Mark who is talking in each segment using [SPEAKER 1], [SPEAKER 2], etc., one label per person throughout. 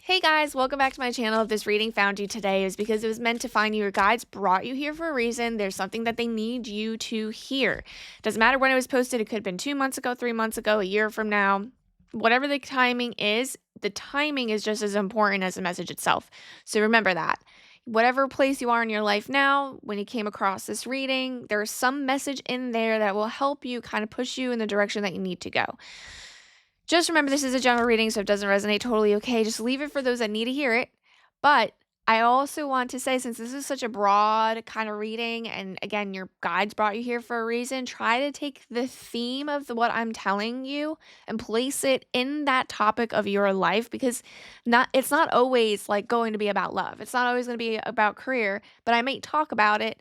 [SPEAKER 1] Hey guys, welcome back to my channel. If this reading found you today, is because it was meant to find you. Your guides brought you here for a reason. There's something that they need you to hear. Doesn't matter when it was posted. It could have been 2 months ago, 3 months ago, a year from now. Whatever the timing is just as important as the message itself. So remember that. Whatever place you are in your life now, when you came across this reading, there's some message in there that will help you kind of push you in the direction that you need to go. Just remember, this is a general reading, so if it doesn't resonate, totally okay. Just leave it for those that need to hear it. But I also want to say, since this is such a broad kind of reading, and again, your guides brought you here for a reason, try to take the theme of what I'm telling you and place it in that topic of your life, because it's not always like going to be about love. It's not always going to be about career, but I might talk about it,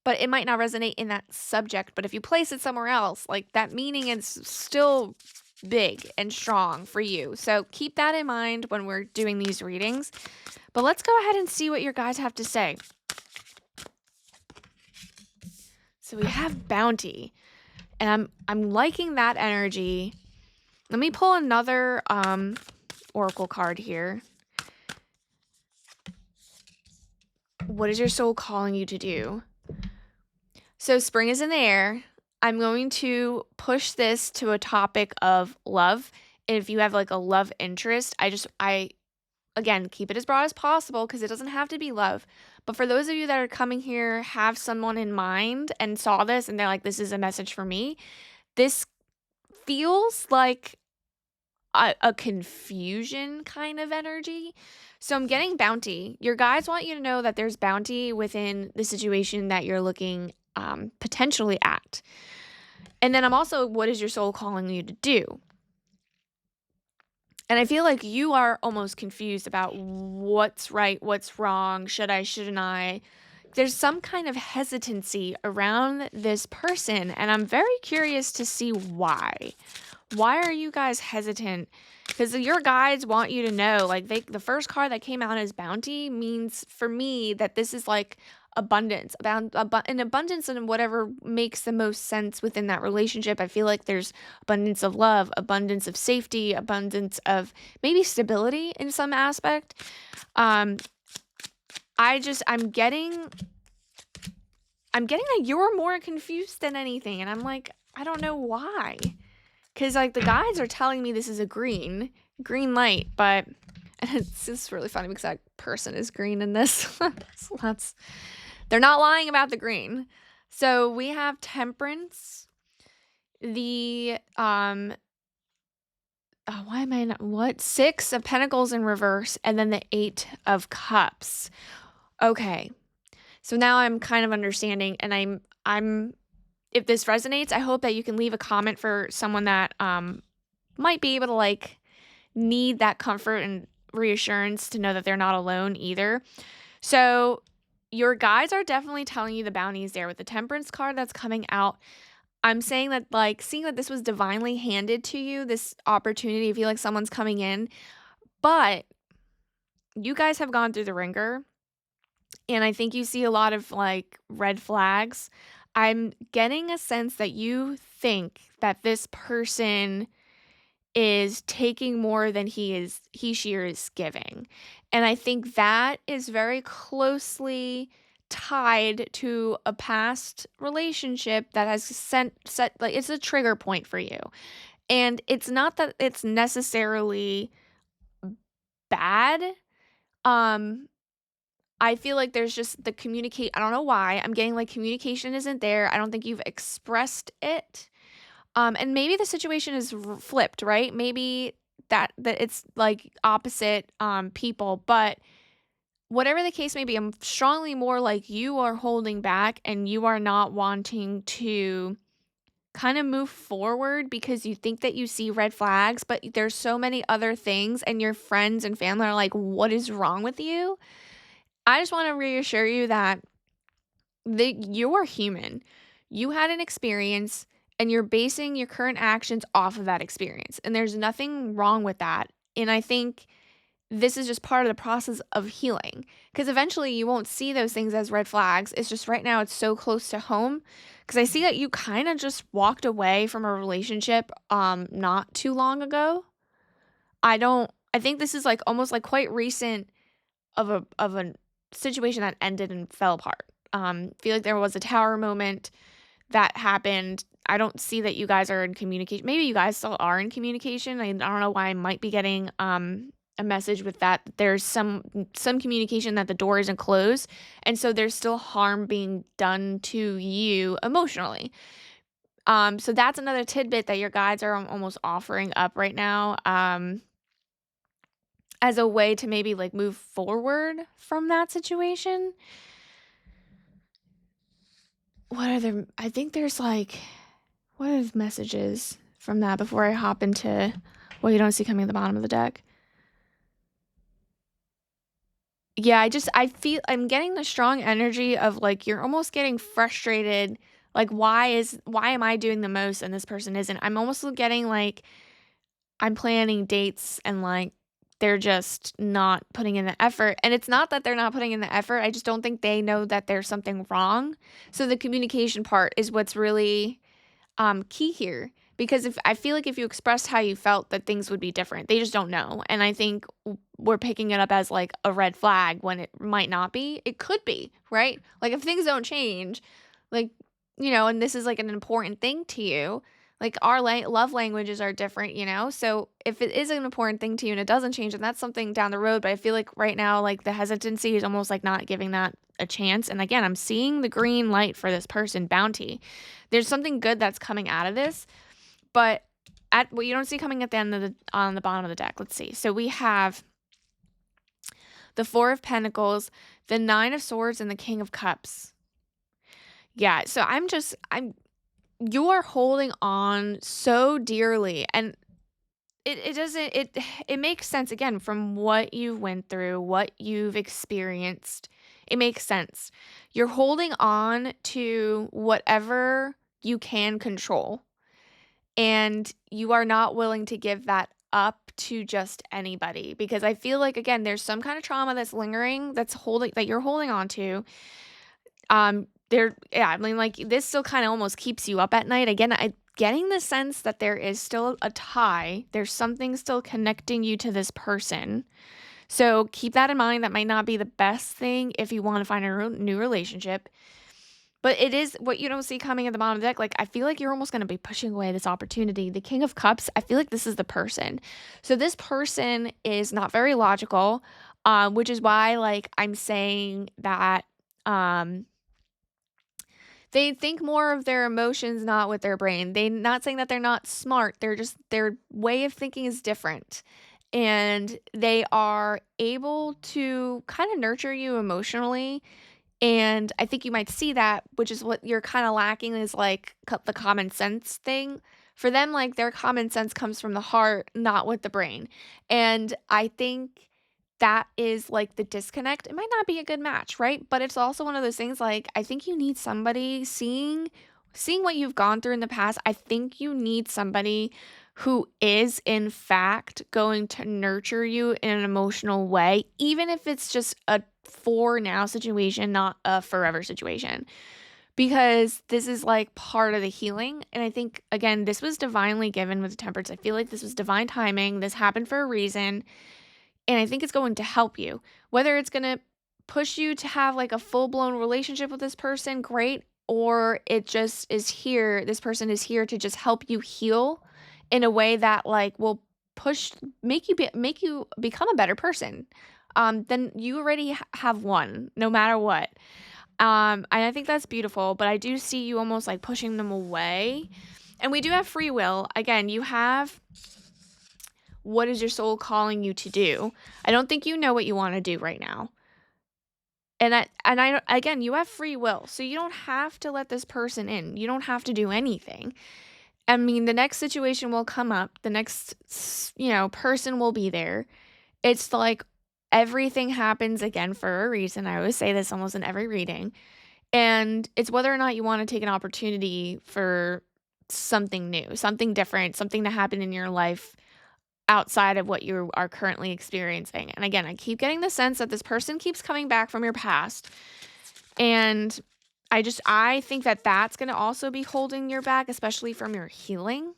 [SPEAKER 1] but it might not resonate in that subject. But if you place it somewhere else, like that meaning is still big and strong for you. So keep that in mind when we're doing these readings. But let's go ahead and see what your guys have to say. So we have bounty, and I'm liking that energy. Let me pull another oracle card here. What is your soul calling you to do? So spring is in the air. I'm going to push this to a topic of love. If you have like a love interest, again, keep it as broad as possible because it doesn't have to be love. But for those of you that are coming here, have someone in mind and saw this and they're like, this is a message for me. This feels like a confusion kind of energy. So I'm getting bounty. Your guides want you to know that there's bounty within the situation that you're looking potentially at. And then I'm also, what is your soul calling you to do? And I feel like you are almost confused about what's right, what's wrong, should I, shouldn't I? There's some kind of hesitancy around this person, and I'm very curious to see why. Why are you guys hesitant? Because your guides want you to know, like the first card that came out as bounty means for me that this is like abundance, about an abundance in whatever makes the most sense within that relationship. I feel like there's abundance of love, abundance of safety, abundance of maybe stability in some aspect. I'm getting that you're more confused than anything, and I'm like, I don't know why. Because, like, the guides are telling me this is a green light, but it's just really funny because that person is green in this. So they're not lying about the green. So we have temperance, the, Six of Pentacles in reverse, and then the Eight of Cups. Okay. So now I'm kind of understanding, and I'm if this resonates, I hope that you can leave a comment for someone that might be able to like need that comfort and reassurance to know that they're not alone either. So your guides are definitely telling you the bounty is there with the Temperance card that's coming out. I'm saying that, like, seeing that this was divinely handed to you, this opportunity, I feel like someone's coming in, but you guys have gone through the ringer. And I think you see a lot of like red flags. I'm getting a sense that you think that this person is taking more than she is giving. And I think that is very closely tied to a past relationship that has set like it's a trigger point for you. And it's not that it's necessarily bad. I feel like there's just I don't know why. I'm getting like communication isn't there. I don't think you've expressed it. And maybe the situation is flipped, right? Maybe that it's like opposite people, but whatever the case may be, I'm strongly more like you are holding back and you are not wanting to kind of move forward because you think that you see red flags, but there's so many other things and your friends and family are like, what is wrong with you? I just want to reassure you that you are human. You had an experience and you're basing your current actions off of that experience. And there's nothing wrong with that. And I think this is just part of the process of healing, because eventually you won't see those things as red flags. It's just right now it's so close to home, because I see that you kind of just walked away from a relationship not too long ago. I I think this is like almost like quite recent of a situation that ended and fell apart. Feel like there was a tower moment that happened. I don't see that you guys are in communication. Maybe you guys still are in communication. I don't know why I might be getting a message with that. There's some communication that the door isn't closed, and so there's still harm being done to you emotionally. So that's another tidbit that your guides are almost offering up right now, as a way to maybe like move forward from that situation. What other? I think there's like what are the messages from that before I hop into what you don't see coming at the bottom of the deck? Yeah, I feel I'm getting the strong energy of like you're almost getting frustrated. Like why am I doing the most and this person isn't? I'm almost getting like I'm planning dates and like they're just not putting in the effort. And it's not that they're not putting in the effort. I just don't think they know that there's something wrong. So the communication part is what's really key here, because if I feel like if you expressed how you felt that things would be different. They just don't know. And I think we're picking it up as like a red flag when it might not be. It could be, right? Like if things don't change, like and this is like an important thing to you, like our love languages are different, so if it is an important thing to you and it doesn't change, then that's something down the road. But I feel like right now, like the hesitancy is almost like not giving that a chance. And again, I'm seeing the green light for this person, bounty. There's something good that's coming out of this, but at what you don't see coming at the end of on the bottom of the deck. Let's see. So we have the Four of Pentacles, the Nine of Swords, and the King of Cups. Yeah, so you are holding on so dearly, and it makes sense again from what you went through, what you've experienced. It makes sense. You're holding on to whatever you can control, and you are not willing to give that up to just anybody, because I feel like again there's some kind of trauma that's lingering, that you're holding on to. Yeah, I mean, like, this still kinda almost keeps you up at night. Again, I getting the sense that there is still a tie. There's something still connecting you to this person. So, keep that in mind. That might not be the best thing if you wanna find a new relationship, but it is what you don't see coming at the bottom of the deck. Like, I feel like you're almost gonna be pushing away this opportunity. The King of Cups, I feel like this is the person. So, this person is not very logical, which is why, like, I'm saying that, um they think more of their emotions, not with their brain. They not saying that they're not smart. They're just their way of thinking is different. And they are able to kind of nurture you emotionally. And I think you might see that, which is what you're kind of lacking, is like the common sense thing. For them, like their common sense comes from the heart, not with the brain. And I think that is like the disconnect. It might not be a good match, right? But it's also one of those things, like I think you need somebody seeing what you've gone through in the past. I think you need somebody who is in fact going to nurture you in an emotional way, even if it's just a for now situation, not a forever situation. Because this is like part of the healing. And I think, again, this was divinely given with the Temperance. I feel like this was divine timing. This happened for a reason. And I think it's going to help you. Whether it's going to push you to have like a full blown relationship with this person, great. Or it just is here. This person is here to just help you heal in a way that like will make you become a better person. Then you already have one, no matter what. And I think that's beautiful, but I do see you almost like pushing them away. And we do have free will. Again, you have what is your soul calling you to do. I don't think you know what you want to do right now. And I again, you have free will. So you don't have to let this person in. You don't have to do anything. I mean, the next situation will come up. The next, person will be there. It's like everything happens again for a reason. I always say this almost in every reading. And it's whether or not you want to take an opportunity for something new, something different, something to happen in your life outside of what you are currently experiencing. And again, I keep getting the sense that this person keeps coming back from your past. And I think that that's going to also be holding your back, especially from your healing.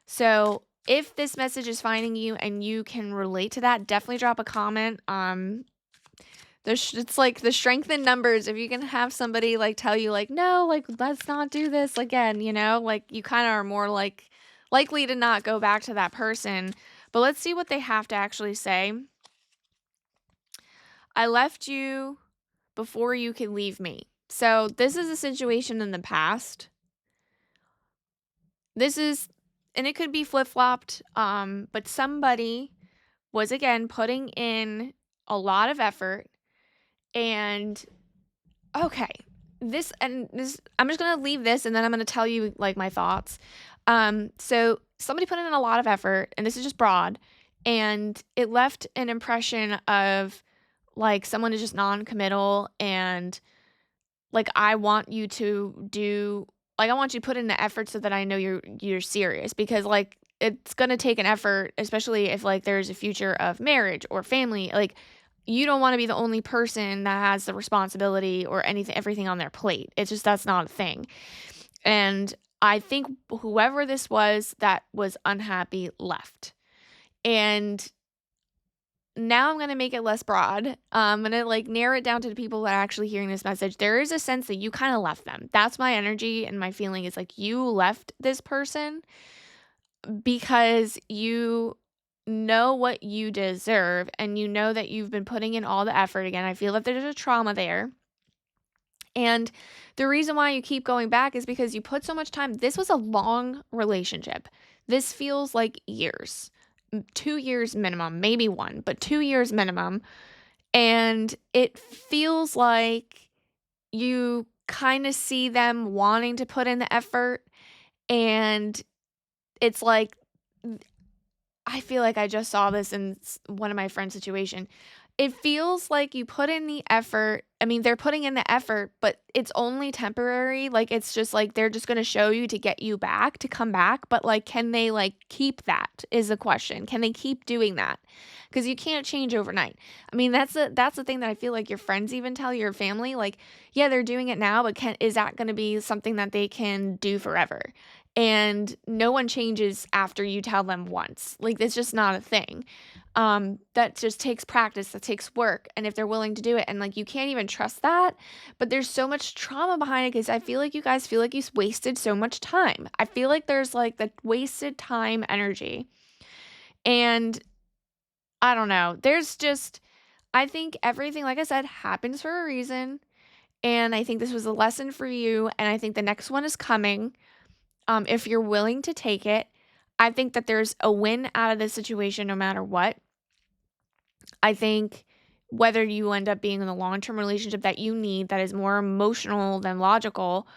[SPEAKER 1] So If this message is finding you and you can relate to that, definitely drop a comment. It's like the strength in numbers. If you can have somebody like tell you like, no, like let's not do this again, like you kind of are more like likely to not go back to that person. But let's see what they have to actually say. I left you before you could leave me. So this is a situation in the past. This is, and it could be flip flopped, but somebody was again putting in a lot of effort. And okay, this, I'm just gonna leave this and then I'm gonna tell you like my thoughts. So somebody put in a lot of effort, and this is just broad, and it left an impression of like someone is just non-committal, and like I want you to do like I want you to put in the effort so that I know you're serious, because like it's going to take an effort, especially if like there's a future of marriage or family. Like you don't want to be the only person that has the responsibility or anything everything on their plate. It's just that's not a thing. And I think whoever this was that was unhappy left. And now I'm going to make it less broad. I'm going to like narrow it down to the people that are actually hearing this message. There is a sense that you kind of left them. That's my energy, and my feeling is like you left this person because you know what you deserve, and you know that you've been putting in all the effort. Again, I feel that there's a trauma there. And the reason why you keep going back is because you put so much time. This was a long relationship. This feels like years. 2 years minimum, maybe 1, but 2 years minimum. And it feels like you kind of see them wanting to put in the effort. And it's like, I feel like I just saw this in one of my friends' situation. It feels like you put in the effort. I mean, they're putting in the effort, but it's only temporary. Like, it's just like they're just going to show you to get you back, to come back. But like, can they like keep that is the question. Can they keep doing that? Because you can't change overnight. I mean, that's the thing that I feel like your friends even tell your family. Like, yeah, they're doing it now, but is that going to be something that they can do forever? And no one changes after you tell them once. Like, it's just not a thing. That just takes practice, that takes work, and if they're willing to do it, and like you can't even trust that. But there's so much trauma behind it, because I feel like you guys feel like you wasted so much time. I feel like there's like the wasted time energy. And I don't know, there's just, I think everything, like I said, happens for a reason. And I think this was a lesson for you, and I think the next one is coming. If you're willing to take it, I think that there's a win out of this situation no matter what. I think whether you end up being in the long-term relationship that you need, that is more emotional than logical,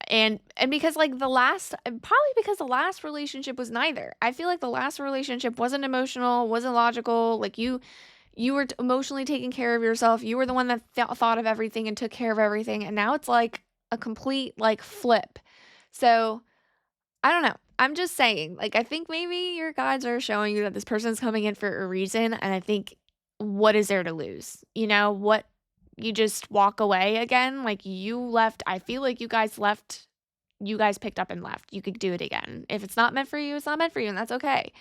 [SPEAKER 1] and because like probably because the last relationship was neither. I feel like the last relationship wasn't emotional, wasn't logical. Like you were emotionally taking care of yourself. You were the one that thought of everything and took care of everything, and now it's like a complete like flip. So I don't know. I'm just saying, like, I think maybe your guides are showing you that this person's coming in for a reason. And I think, what is there to lose? What, you just walk away again? Like, you left. I feel like you guys left. You guys picked up and left. You could do it again. If it's not meant for you, it's not meant for you. And that's okay.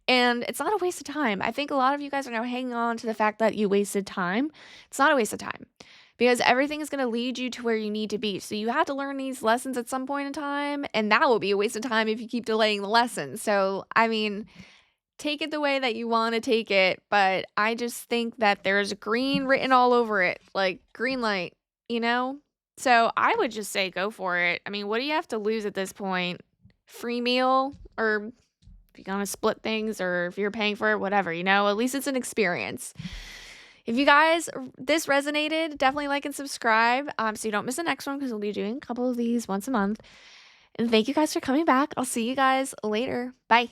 [SPEAKER 1] And it's not a waste of time. I think a lot of you guys are now hanging on to the fact that you wasted time. It's not a waste of time, because everything is going to lead you to where you need to be. So you have to learn these lessons at some point in time, and that will be a waste of time if you keep delaying the lessons. So, I mean, take it the way that you want to take it, but I just think that there's green written all over it, like green light, you know? So I would just say go for it. I mean, what do you have to lose at this point? Free meal, or if you're going to split things, or if you're paying for it, whatever, at least it's an experience. If you guys, this resonated, definitely like and subscribe, so you don't miss the next one, because we'll be doing a couple of these once a month. And thank you guys for coming back. I'll see you guys later. Bye.